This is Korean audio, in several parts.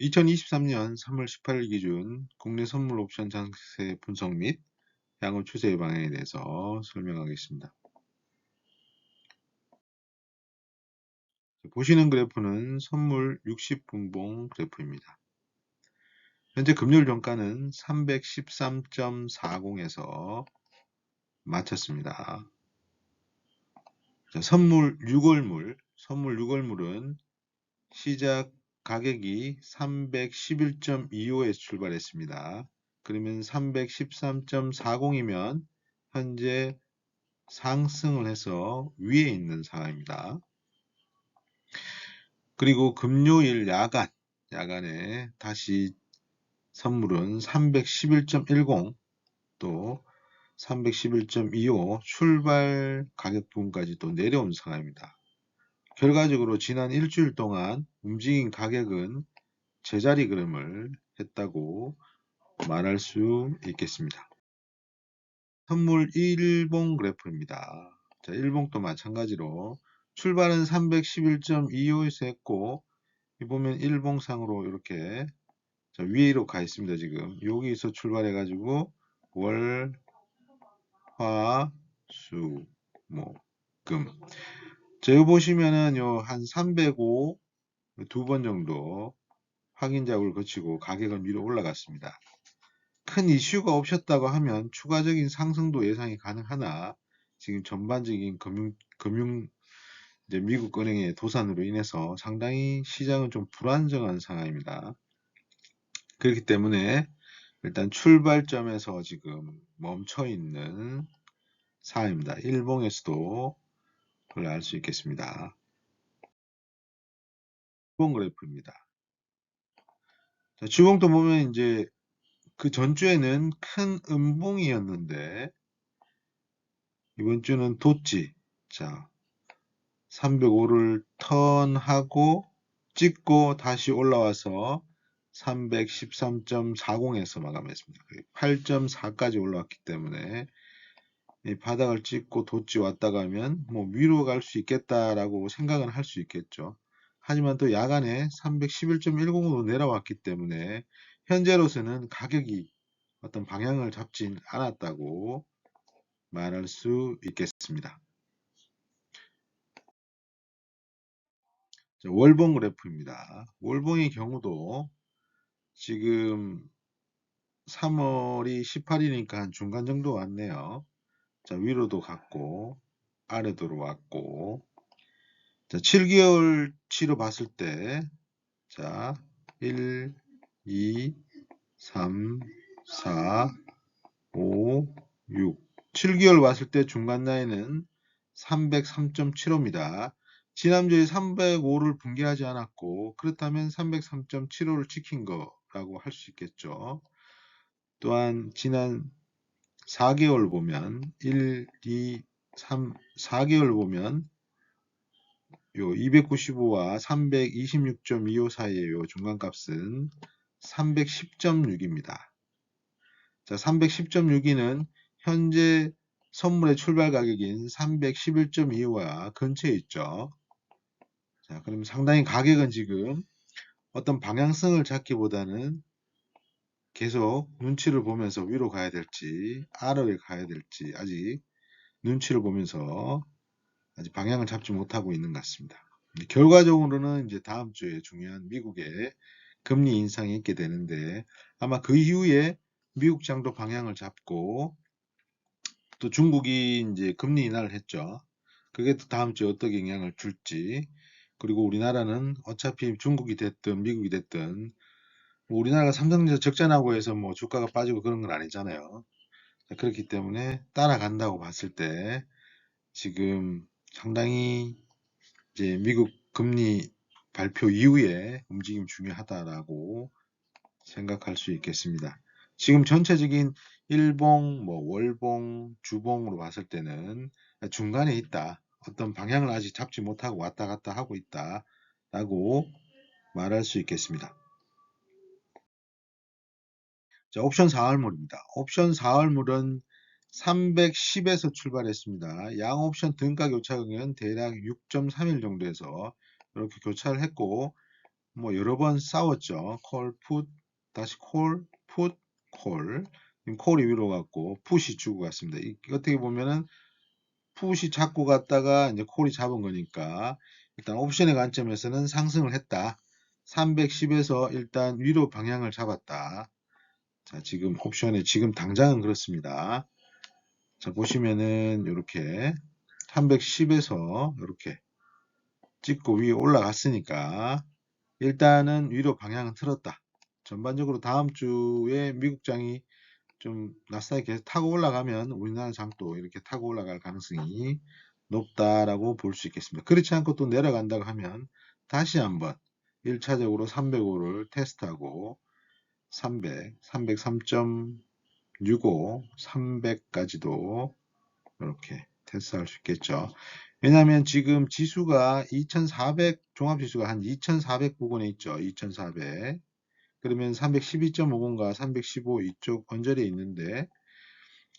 2023년 3월 18일 기준 국내 선물 옵션 장세 분석 및 향후 추세 방향에 대해서 설명하겠습니다. 보시는 그래프는 선물 60분봉 그래프입니다. 현재 금요일 종가는 313.40에서 마쳤습니다. 자, 선물 6월물은 시작 가격이 311.25에서 출발했습니다. 그러면 313.40이면 현재 상승을 해서 위에 있는 상황입니다. 그리고 금요일 야간에 다시 선물은 311.10 또 311.25 출발 가격 부분까지 또 내려온 상황입니다. 결과적으로 지난 일주일 동안 움직인 가격은 제자리 걸음을 했다고 말할 수 있겠습니다. 선물 1봉 그래프입니다. 자, 1봉도 마찬가지로 출발은 311.25에서 했고, 보면 1봉상으로 이렇게 위로 가 있습니다. 지금 여기서 출발해 가지고 월, 화, 수, 목, 금. 자, 여기 보시면은 한 305 두 번 정도 확인 작업을 거치고 가격은 위로 올라갔습니다. 큰 이슈가 없었다고 하면 추가적인 상승도 예상이 가능하나 지금 전반적인 이제 미국 은행의 도산으로 인해서 상당히 시장은 좀 불안정한 상황입니다. 그렇기 때문에 일단 출발점에서 지금 멈춰 있는 상황입니다. 일봉에서도 그걸 알 수 있겠습니다. 주봉 그래프입니다. 자, 주봉도 보면 이제 그 전주에는 큰 음봉이었는데 이번 주는 뒀지. 자, 305를 턴하고 찍고 다시 올라와서 313.40에서 마감했습니다. 8.4까지 올라왔기 때문에 이 바닥을 찍고 돋지 왔다 가면 뭐 위로 갈 수 있겠다라고 생각은 할 수 있겠죠. 하지만 또 야간에 311.10으로 내려왔기 때문에 현재로서는 가격이 어떤 방향을 잡진 않았다고 말할 수 있겠습니다. 자, 월봉 그래프입니다. 월봉의 경우도 지금 3월이 18일이니까 한 중간 정도 왔네요. 자, 위로도 갔고 아래도로 왔고 자, 7개월치로 봤을 때 자, 1, 2, 3, 4, 5, 6 7개월 봤을 때 중간 라인은 303.75입니다. 지난주에 305를 붕괴하지 않았고 그렇다면 303.75를 지킨 거라고 할 수 있겠죠. 또한 지난 4개월 보면 1, 2, 3, 4개월 보면 요 295와 326.25 사이의 요 중간값은 310.6입니다. 자, 310.62는 현재 선물의 출발 가격인 311.25와 근처에 있죠. 자, 그럼 상당히 가격은 지금 어떤 방향성을 잡기보다는 계속 눈치를 보면서 위로 가야 될지 아래로 가야 될지 아직 눈치를 보면서 아직 방향을 잡지 못하고 있는 것 같습니다. 결과적으로는 이제 다음 주에 중요한 미국의 금리 인상이 있게 되는데 아마 그 이후에 미국 장도 방향을 잡고 또 중국이 이제 금리 인하를 했죠. 그게 또 다음 주에 어떻게 영향을 줄지 그리고 우리나라는 어차피 중국이 됐든 미국이 됐든 뭐 우리나라가 삼성전자 적자나고 해서 뭐 주가가 빠지고 그런 건 아니잖아요. 그렇기 때문에 따라간다고 봤을 때 지금 상당히 이제 미국 금리 발표 이후에 움직임 중요하다라고 생각할 수 있겠습니다. 지금 전체적인 일봉, 뭐 월봉, 주봉으로 봤을 때는 중간에 있다. 어떤 방향을 아직 잡지 못하고 왔다 갔다 하고 있다라고 말할 수 있겠습니다. 자, 옵션 4월물입니다. 옵션 4월물은 310에서 출발했습니다. 양 옵션 등가 교차금은 대략 6.31 정도에서 이렇게 교차를 했고 뭐 여러 번 싸웠죠. 콜, 풋, 다시 콜, 풋, 콜. 콜이 위로 갔고 풋이 주고 갔습니다. 어떻게 보면은 풋이 잡고 갔다가 이제 콜이 잡은 거니까 일단 옵션의 관점에서는 상승을 했다. 310에서 일단 위로 방향을 잡았다. 자, 지금 옵션에 지금 당장은 그렇습니다. 자, 보시면은 이렇게 310에서 이렇게 찍고 위에 올라갔으니까 일단은 위로 방향은 틀었다. 전반적으로 다음 주에 미국장이 좀 나스닥이 계속 타고 올라가면 우리나라 장도 이렇게 타고 올라갈 가능성이 높다라고 볼 수 있겠습니다. 그렇지 않고 또 내려간다고 하면 다시 한번 1차적으로 305를 테스트하고 300, 303.65, 300까지도 이렇게 테스트할 수 있겠죠. 왜냐하면 지금 지수가 2400, 종합지수가 한 2400 부근에 있죠. 2400. 그러면 312.50과 315 이쪽 언저리에 있는데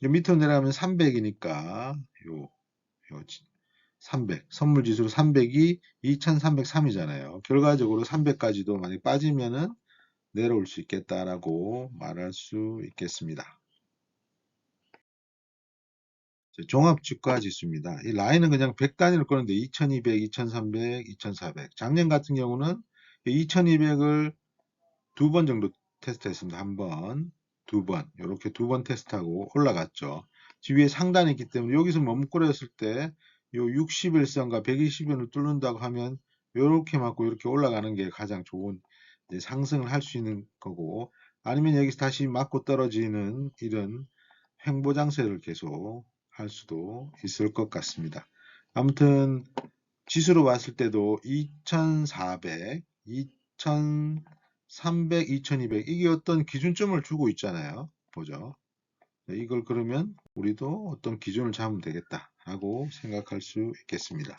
밑으로 내려가면 300이니까 요 300, 선물 지수로 300이 2303이잖아요. 결과적으로 300까지도 만약 빠지면은 내려올 수 있겠다라고 말할 수 있겠습니다. 종합주가 지수입니다. 이 라인은 그냥 100단위로 끄는데 2200, 2300, 2400. 작년 같은 경우는 2200을 두 번 정도 테스트했습니다. 한 번, 두 번, 이렇게 두 번 테스트하고 올라갔죠. 위에 상단이 있기 때문에 여기서 머뭇거렸을 때 요 60일선과 120일을 뚫는다고 하면 이렇게 맞고 이렇게 올라가는 게 가장 좋은 상승을 할 수 있는 거고 아니면 여기서 다시 맞고 떨어지는 이런 횡보장세를 계속 할 수도 있을 것 같습니다. 아무튼 지수로 봤을 때도 2400, 2300, 2200 이게 어떤 기준점을 주고 있잖아요. 보죠. 이걸 그러면 우리도 어떤 기준을 잡으면 되겠다라고 생각할 수 있겠습니다.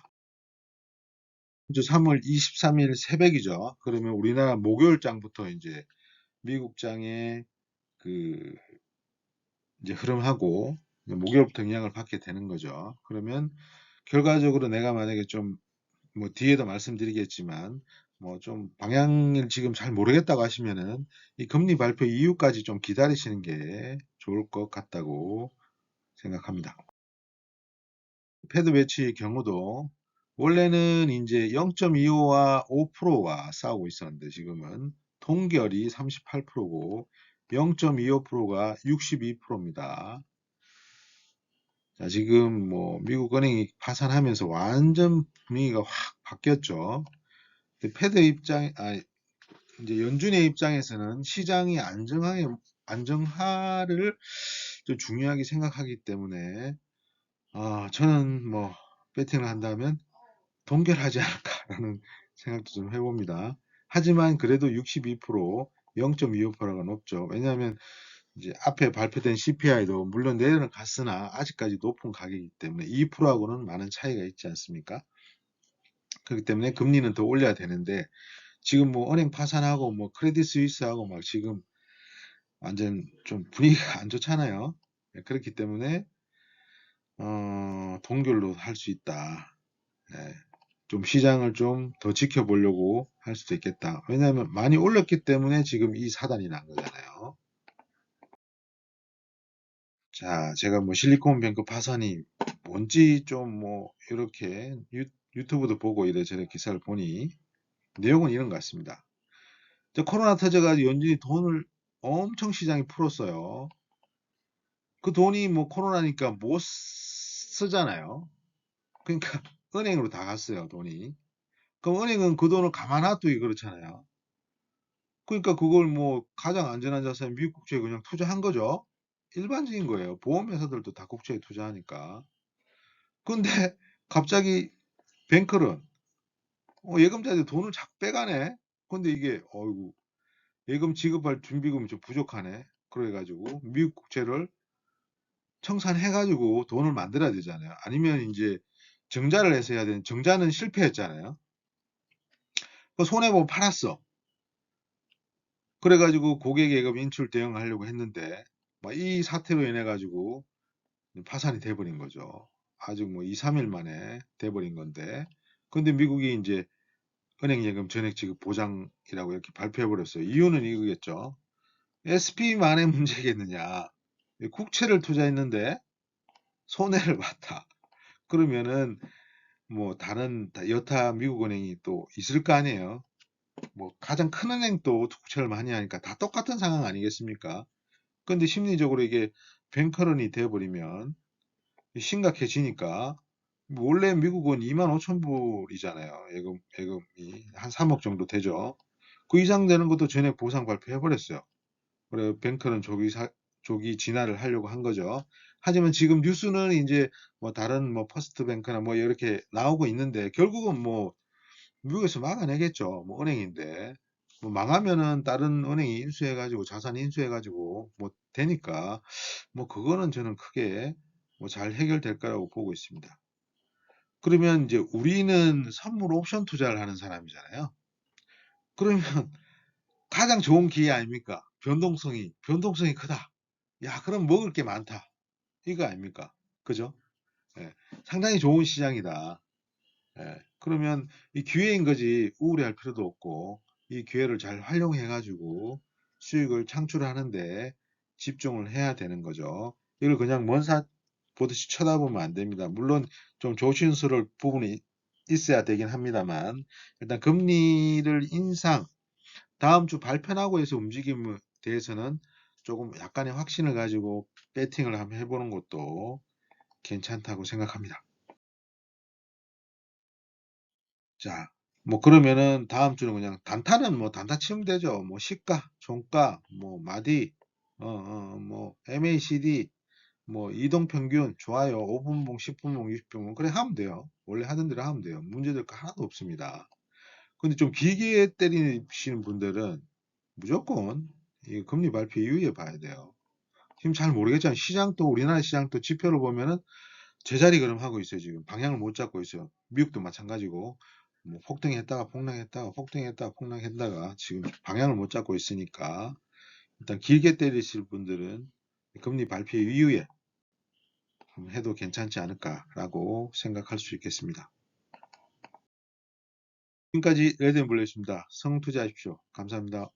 3월 23일 새벽이죠. 그러면 우리나라 목요일장부터 이제 미국장의 그 이제 흐름하고 목요일부터 영향을 받게 되는 거죠. 그러면 결과적으로 내가 만약에 좀 뭐 뒤에도 말씀드리겠지만 뭐 좀 방향을 지금 잘 모르겠다고 하시면은 이 금리 발표 이후까지 좀 기다리시는 게 좋을 것 같다고 생각합니다. 패드 배치의 경우도 원래는 이제 0.25와 5%가 싸우고 있었는데 지금은 동결이 38%고 0.25%가 62%입니다. 자, 지금 뭐 미국 은행이 파산하면서 완전 분위기가 확 바뀌었죠. 패드 입장, 이제 연준의 입장에서는 시장이 안정화를 좀 중요하게 생각하기 때문에 저는 뭐 배팅을 한다면 동결하지 않을까라는 생각도 좀 해봅니다. 하지만 그래도 62%, 0.25%가 높죠. 왜냐하면 이제 앞에 발표된 CPI도 물론 내려갔으나 아직까지 높은 가격이기 때문에 2%하고는 많은 차이가 있지 않습니까? 그렇기 때문에 금리는 더 올려야 되는데 지금 뭐 은행 파산하고 뭐 크레딧 스위스하고 막 지금 완전 좀 분위기가 안 좋잖아요. 그렇기 때문에 동결로 할 수 있다. 예, 좀 시장을 좀 더 지켜보려고 할 수도 있겠다. 왜냐하면 많이 올렸기 때문에 지금 이 사단이 난 거잖아요. 자, 제가 뭐 실리콘뱅크 파산이 뭔지 좀 뭐 이렇게 유튜브도 보고 이래저래 기사를 보니 내용은 이런 것 같습니다. 코로나 터져가지고 연준이 돈을 엄청 시장에 풀었어요. 그 돈이 뭐 코로나니까 못 쓰잖아요. 그러니까 은행으로 다 갔어요, 돈이. 그럼 은행은 그 돈을 가만 놔두기 그렇잖아요. 그러니까 그걸 뭐 가장 안전한 자산인 미국 국채에 그냥 투자한 거죠. 일반적인 거예요. 보험회사들도 다 국채에 투자하니까. 근데 갑자기 뱅크런 예금자들 돈을 자꾸 빼가네. 근데 이게 어이구 예금 지급할 준비금이 좀 부족하네. 그래가지고 미국 국채를 청산해가지고 돈을 만들어야 되잖아요. 아니면 이제 정자를 해서 해야 되는 정자는 실패했잖아요. 그 손해보고 팔았어. 그래가지고 고객 예금 인출 대응하려고 했는데 이 사태로 인해 가지고 파산이 돼버린 거죠. 아직 뭐 2, 3일 만에 돼버린 건데 근데 미국이 이제 은행예금 전액 지급 보장이라고 이렇게 발표해 버렸어요. 이유는 이거겠죠. SB만의 문제겠느냐. 국채를 투자했는데 손해를 봤다. 그러면은 뭐 다른 여타 미국 은행이 또 있을 거 아니에요. 뭐 가장 큰 은행도 국채를 많이 하니까 다 똑같은 상황 아니겠습니까? 근데 심리적으로 이게 뱅커런이 되어버리면 심각해지니까 원래 미국은 25,000불이잖아요. 예금이 한 3억 정도 되죠. 그 이상 되는 것도 전액 보상 발표해버렸어요. 그래 뱅커는 조기 진화를 하려고 한 거죠. 하지만 지금 뉴스는 이제 뭐 다른 뭐 퍼스트 뱅크나 뭐 이렇게 나오고 있는데 결국은 뭐 미국에서 막아내겠죠. 뭐 은행인데 뭐 망하면은 다른 은행이 인수해가지고 자산 인수해가지고 뭐 되니까 뭐 그거는 저는 크게 뭐 잘 해결될 거라고 보고 있습니다. 그러면 이제 우리는 선물 옵션 투자를 하는 사람이잖아요. 그러면 가장 좋은 기회 아닙니까? 변동성이 크다. 야, 그럼 먹을 게 많다. 이거 아닙니까? 그죠? 예, 상당히 좋은 시장이다. 예, 그러면 이 기회인 거지 우울해할 필요도 없고 이 기회를 잘 활용해 가지고 수익을 창출하는데 집중을 해야 되는 거죠. 이걸 그냥 먼 산 보듯이 쳐다보면 안 됩니다. 물론 좀 조심스러울 부분이 있어야 되긴 합니다만 일단 금리를 인상 다음 주 발표 나고 해서 움직임에 대해서는 조금 약간의 확신을 가지고 배팅을 한번 해보는 것도 괜찮다고 생각합니다. 자, 뭐 그러면은 다음 주는 그냥 단타는 뭐 단타 치면 되죠. 뭐 시가, 종가, 뭐 마디, 뭐 MACD, 뭐 이동평균, 좋아요, 5분봉, 10분봉, 20분봉 그래 하면 돼요. 원래 하던 대로 하면 돼요. 문제될 거 하나도 없습니다. 근데 좀 길게 때리시는 분들은 무조건 이 금리 발표 이후에 봐야 돼요. 지금 잘 모르겠지만 시장도 우리나라 시장도 지표를 보면은 제자리 걸음하고 있어요. 지금 방향을 못 잡고 있어요. 미국도 마찬가지고 뭐 폭등했다가 폭락했다가 폭등했다가 폭락했다가 지금 방향을 못 잡고 있으니까 일단 길게 때리실 분들은 금리 발표 이후에 해도 괜찮지 않을까라고 생각할 수 있겠습니다. 지금까지 레드앤블루였습니다. 성투자하십시오. 감사합니다.